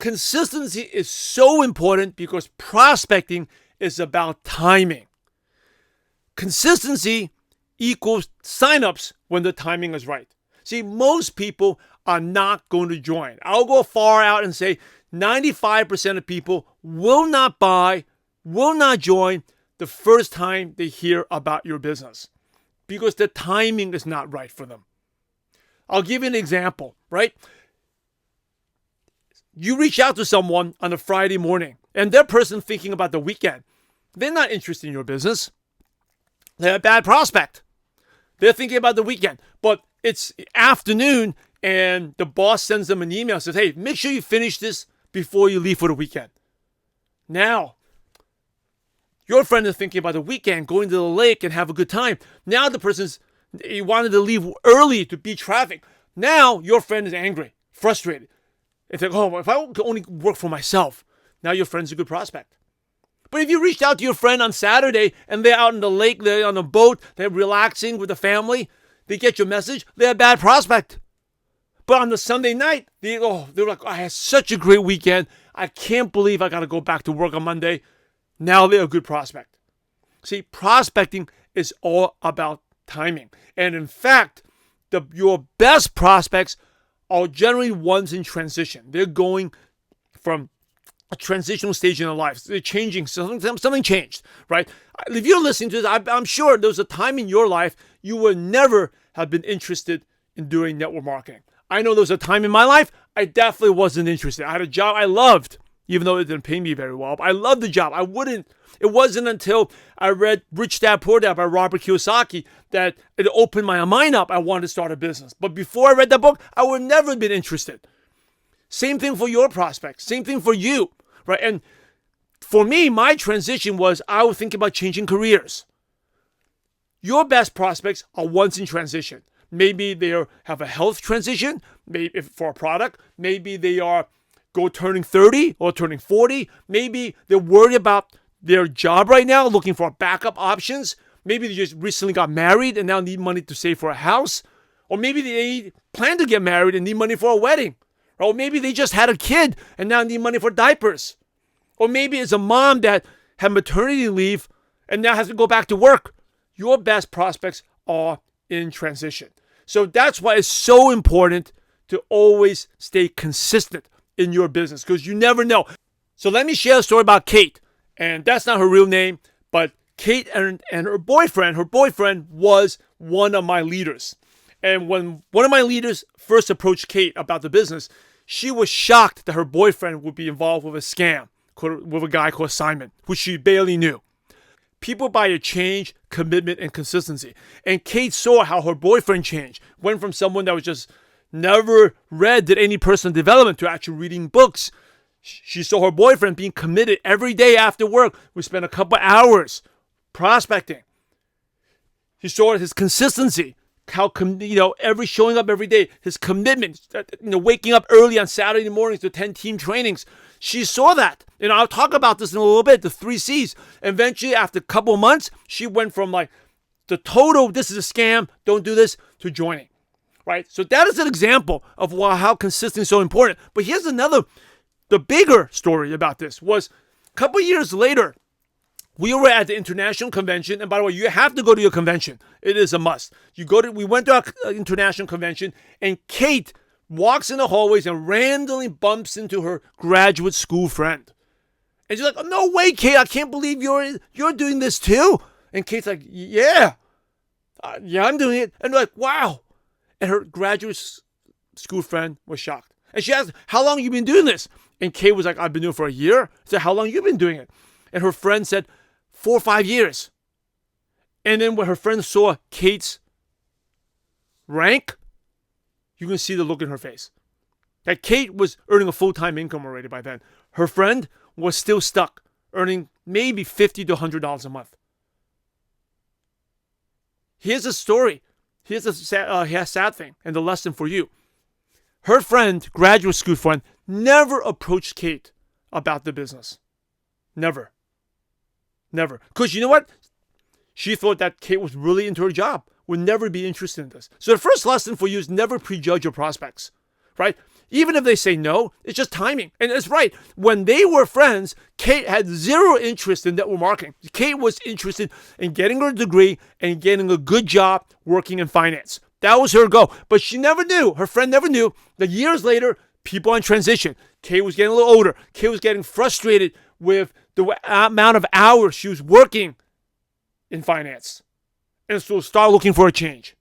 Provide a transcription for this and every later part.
Consistency is so important because prospecting is about timing. Consistency equals signups when the timing is right. See, most people are not going to join. I'll go far out and say 95% of people will not buy, will not join the first time they hear about your business because the timing is not right for them. I'll give you an example, right? You reach out to someone on a Friday morning and they're person thinking about the weekend. They're not interested in your business. They're a bad prospect. They're thinking about the weekend, but it's afternoon and the boss sends them an email and says, hey, make sure you finish this before you leave for the weekend. Now, your friend is thinking about the weekend, going to the lake and have a good time. Now he wanted to leave early to beat traffic. Now your friend is angry, frustrated. It's like, oh, if I could only work for myself. Now your friend's a good prospect. But if you reached out to your friend on Saturday and they're out in the lake, they're on a boat, they're relaxing with the family, they get your message, they're a bad prospect. But on the Sunday night, they're like, I had such a great weekend. I can't believe I got to go back to work on Monday. Now they're a good prospect. See, prospecting is all about timing. And in fact, your best prospects are generally ones in transition. They're going from a transitional stage in their lives. They're changing. Something changed, right? If you're listening to this, I'm sure there was a time in your life you would never have been interested in doing network marketing. I know there was a time in my life I definitely wasn't interested. I had a job I loved, even though it didn't pay me very well. But I loved the job. It wasn't until I read Rich Dad Poor Dad by Robert Kiyosaki that it opened my mind up. I wanted to start a business. But before I read that book, I would never have been interested. Same thing for your prospects. Same thing for you, right? And for me, my transition was I would think about changing careers. Your best prospects are ones in transition. Maybe they have a health transition, maybe for a product. Maybe they are turning 30 or turning 40. Maybe they're worried about their job right now, looking for backup options. Maybe they just recently got married and now need money to save for a house. Or maybe they plan to get married and need money for a wedding. Or maybe they just had a kid and now need money for diapers. Or maybe it's a mom that had maternity leave and now has to go back to work. Your best prospects are in transition. So that's why it's so important to always stay consistent in your business because you never know. So let me share a story about Kate. And that's not her real name, but Kate and her boyfriend was one of my leaders. And when one of my leaders first approached Kate about the business, she was shocked that her boyfriend would be involved with a scam with a guy called Simon, who she barely knew. People buy a change, commitment, and consistency. And Kate saw how her boyfriend changed. Went from someone that was just never did any personal development to actually reading books. She saw her boyfriend being committed every day after work. We spent a couple hours prospecting. She saw his consistency, how every showing up every day, his commitment, waking up early on Saturday mornings to attend team trainings. She saw that. And I'll talk about this in a little bit, the 3 C's. Eventually, after a couple of months, she went from the total, this is a scam, don't do this, to joining, right? So that is an example of how consistency is so important. But here's the bigger story about this was a couple of years later, we were at the international convention. And by the way, you have to go to your convention. It is a must. We went to our international convention and Kate walks in the hallways and randomly bumps into her graduate school friend. And she's like, oh, no way, Kate, I can't believe you're doing this too. And Kate's like, yeah, I'm doing it. And they're like, wow. And her graduate school friend was shocked. And she asked, how long have you been doing this? And Kate was like, I've been doing it for a year. I said, how long have you been doing it? And her friend said, 4 or 5 years. And then when her friend saw Kate's rank, you can see the look in her face. That Kate was earning a full-time income already by then. Her friend was still stuck, earning maybe $50 to $100 a month. Here's a story. Here's a sad thing and the lesson for you. Her friend, graduate school friend, never approached Kate about the business. Never. Because you know what? She thought that Kate was really into her job, would never be interested in this. So the first lesson for you is never prejudge your prospects, right? Even if they say no, it's just timing. And it's right. When they were friends, Kate had zero interest in network marketing. Kate was interested in getting her degree and getting a good job working in finance. That was her goal. But she never knew, her friend never knew, that years later, people on transition. Kate was getting a little older. Kate was getting frustrated with the amount of hours she was working in finance. And so start looking for a change.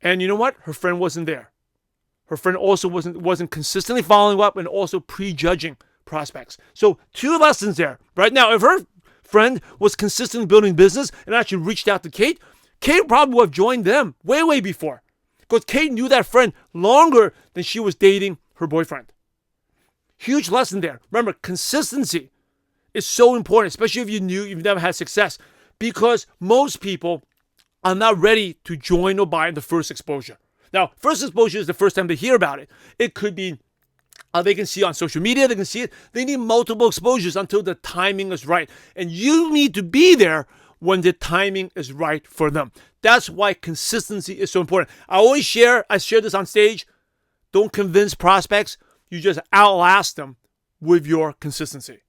And you know what? Her friend wasn't there. Her friend also wasn't consistently following up and also prejudging prospects. So 2 lessons there. Right now, if her friend was consistently building business and actually reached out to Kate, Kate probably would have joined them way, way before. Because Kate knew that friend longer than she was dating her boyfriend. Huge lesson there. Remember, consistency is so important, especially if you've never had success. Because most people are not ready to join or buy in the first exposure. Now, first exposure is the first time they hear about it. It could be they can see it on social media, they can see it. They need multiple exposures until the timing is right. And you need to be there when the timing is right for them. That's why consistency is so important. I share this on stage. Don't convince prospects. You just outlast them with your consistency.